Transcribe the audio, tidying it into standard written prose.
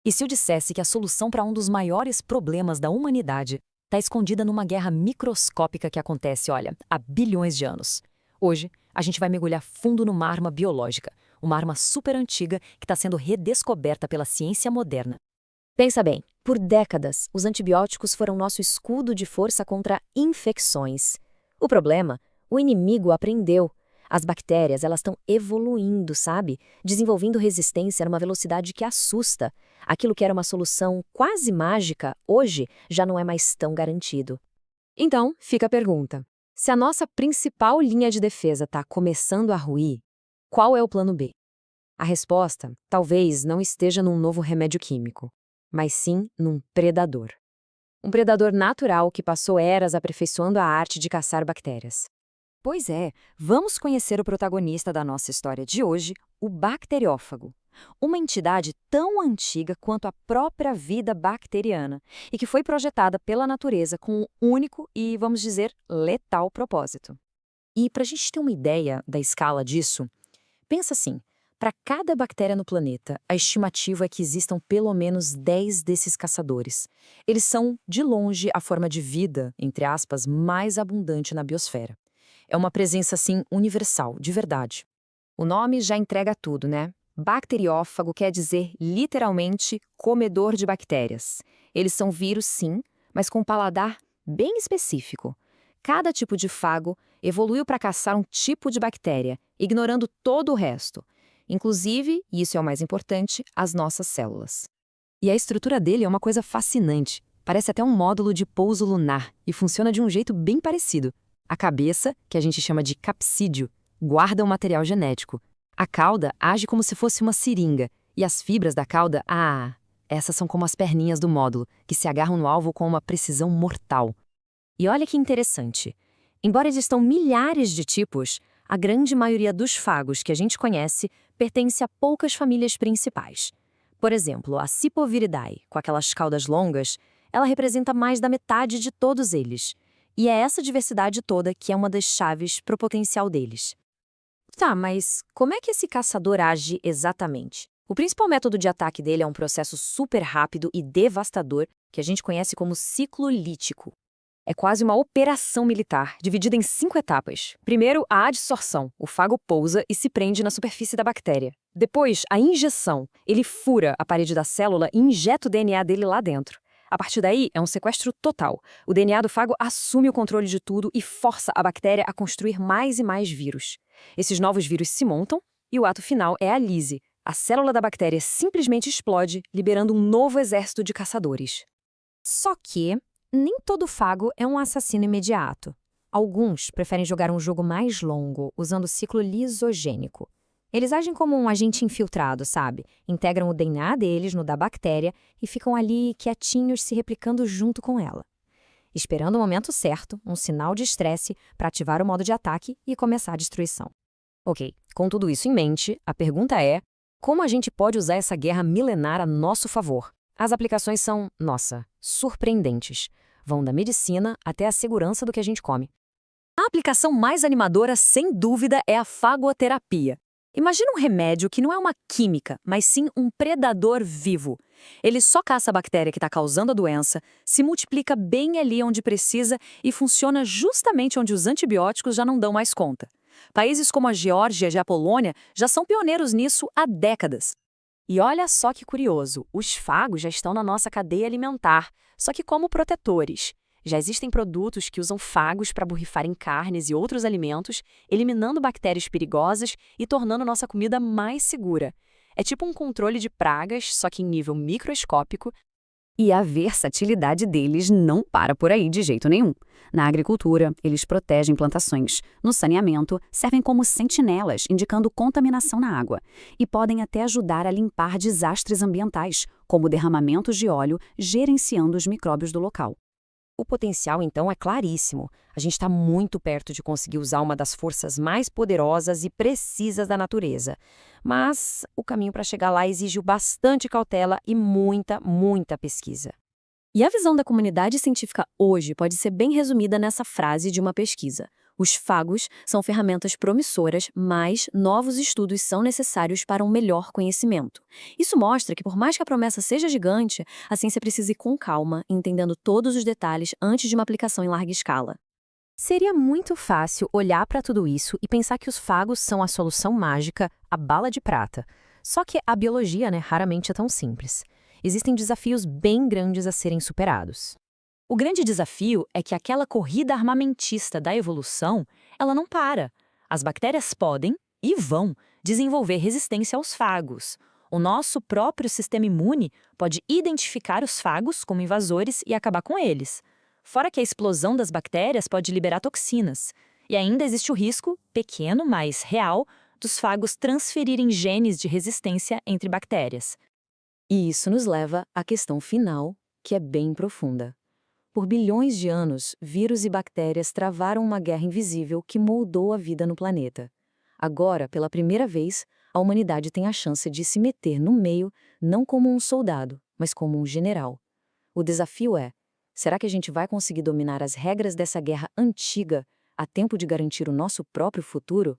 E se eu dissesse que a solução para um dos maiores problemas da humanidade está escondida numa guerra microscópica que acontece, olha, há bilhões de anos? Hoje, a gente vai mergulhar fundo numa arma biológica, uma arma super antiga que está sendo redescoberta pela ciência moderna. Pensa bem, por décadas, os antibióticos foram nosso escudo de força contra infecções. O problema? O inimigo aprendeu. As bactérias, elas estão evoluindo, sabe? Desenvolvendo resistência numa velocidade que assusta. Aquilo que era uma solução quase mágica, hoje já não é mais tão garantido. Então, fica a pergunta. Se a nossa principal linha de defesa está começando a ruir, qual é o plano B? A resposta talvez não esteja num novo remédio químico, mas sim num predador. Um predador natural que passou eras aperfeiçoando a arte de caçar bactérias. Pois é, vamos conhecer o protagonista da nossa história de hoje, o bacteriófago. Uma entidade tão antiga quanto a própria vida bacteriana e que foi projetada pela natureza com um único e, vamos dizer, letal propósito. E para a gente ter uma ideia da escala disso, pensa assim, para cada bactéria no planeta, a estimativa é que existam pelo menos 10 desses caçadores. Eles são, de longe, a forma de vida, entre aspas, mais abundante na biosfera. É uma presença, assim, universal, de verdade. O nome já entrega tudo, né? Bacteriófago quer dizer, literalmente, comedor de bactérias. Eles são vírus, sim, mas com um paladar bem específico. Cada tipo de fago evoluiu para caçar um tipo de bactéria, ignorando todo o resto. Inclusive, e isso é o mais importante, as nossas células. E a estrutura dele é uma coisa fascinante. Parece até um módulo de pouso lunar e funciona de um jeito bem parecido. A cabeça, que a gente chama de capsídeo, guarda o material genético. A cauda age como se fosse uma seringa, e as fibras da cauda, essas são como as perninhas do módulo, que se agarram no alvo com uma precisão mortal. E olha que interessante. Embora existam milhares de tipos, a grande maioria dos fagos que a gente conhece pertence a poucas famílias principais. Por exemplo, a Cipoviridae, com aquelas caudas longas, ela representa mais da metade de todos eles. E é essa diversidade toda que é uma das chaves para o potencial deles. Tá, mas como é que esse caçador age exatamente? O principal método de ataque dele é um processo super rápido e devastador que a gente conhece como ciclo lítico. É quase uma operação militar, dividida em 5 etapas. Primeiro, a adsorção. O fago pousa e se prende na superfície da bactéria. Depois, a injeção. Ele fura a parede da célula e injeta o DNA dele lá dentro. A partir daí, é um sequestro total. O DNA do fago assume o controle de tudo e força a bactéria a construir mais e mais vírus. Esses novos vírus se montam e o ato final é a lise. A célula da bactéria simplesmente explode, liberando um novo exército de caçadores. Só que nem todo fago é um assassino imediato. Alguns preferem jogar um jogo mais longo, usando o ciclo lisogênico. Eles agem como um agente infiltrado, sabe? Integram o DNA deles no da bactéria e ficam ali quietinhos se replicando junto com ela. Esperando o momento certo, um sinal de estresse, para ativar o modo de ataque e começar a destruição. Ok, com tudo isso em mente, a pergunta é: como a gente pode usar essa guerra milenar a nosso favor? As aplicações são, nossa, surpreendentes. Vão da medicina até a segurança do que a gente come. A aplicação mais animadora, sem dúvida, é a fagoterapia. Imagina um remédio que não é uma química, mas sim um predador vivo. Ele só caça a bactéria que está causando a doença, se multiplica bem ali onde precisa e funciona justamente onde os antibióticos já não dão mais conta. Países como a Geórgia e a Polônia já são pioneiros nisso há décadas. E olha só que curioso, os fagos já estão na nossa cadeia alimentar, só que como protetores. Já existem produtos que usam fagos para borrifar em carnes e outros alimentos, eliminando bactérias perigosas e tornando nossa comida mais segura. É tipo um controle de pragas, só que em nível microscópico. E a versatilidade deles não para por aí de jeito nenhum. Na agricultura, eles protegem plantações. No saneamento, servem como sentinelas, indicando contaminação na água. E podem até ajudar a limpar desastres ambientais, como derramamentos de óleo, gerenciando os micróbios do local. O potencial, então, é claríssimo. A gente está muito perto de conseguir usar uma das forças mais poderosas e precisas da natureza. Mas o caminho para chegar lá exige bastante cautela e muita, muita pesquisa. E a visão da comunidade científica hoje pode ser bem resumida nessa frase de uma pesquisa. Os fagos são ferramentas promissoras, mas novos estudos são necessários para um melhor conhecimento. Isso mostra que, por mais que a promessa seja gigante, a ciência precisa ir com calma, entendendo todos os detalhes antes de uma aplicação em larga escala. Seria muito fácil olhar para tudo isso e pensar que os fagos são a solução mágica, a bala de prata. Só que a biologia, raramente é tão simples. Existem desafios bem grandes a serem superados. O grande desafio é que aquela corrida armamentista da evolução, ela não para. As bactérias podem, e vão, desenvolver resistência aos fagos. O nosso próprio sistema imune pode identificar os fagos como invasores e acabar com eles. Fora que a explosão das bactérias pode liberar toxinas. E ainda existe o risco, pequeno, mas real, dos fagos transferirem genes de resistência entre bactérias. E isso nos leva à questão final, que é bem profunda. Por bilhões de anos, vírus e bactérias travaram uma guerra invisível que moldou a vida no planeta. Agora, pela primeira vez, a humanidade tem a chance de se meter no meio, não como um soldado, mas como um general. O desafio é: será que a gente vai conseguir dominar as regras dessa guerra antiga a tempo de garantir o nosso próprio futuro?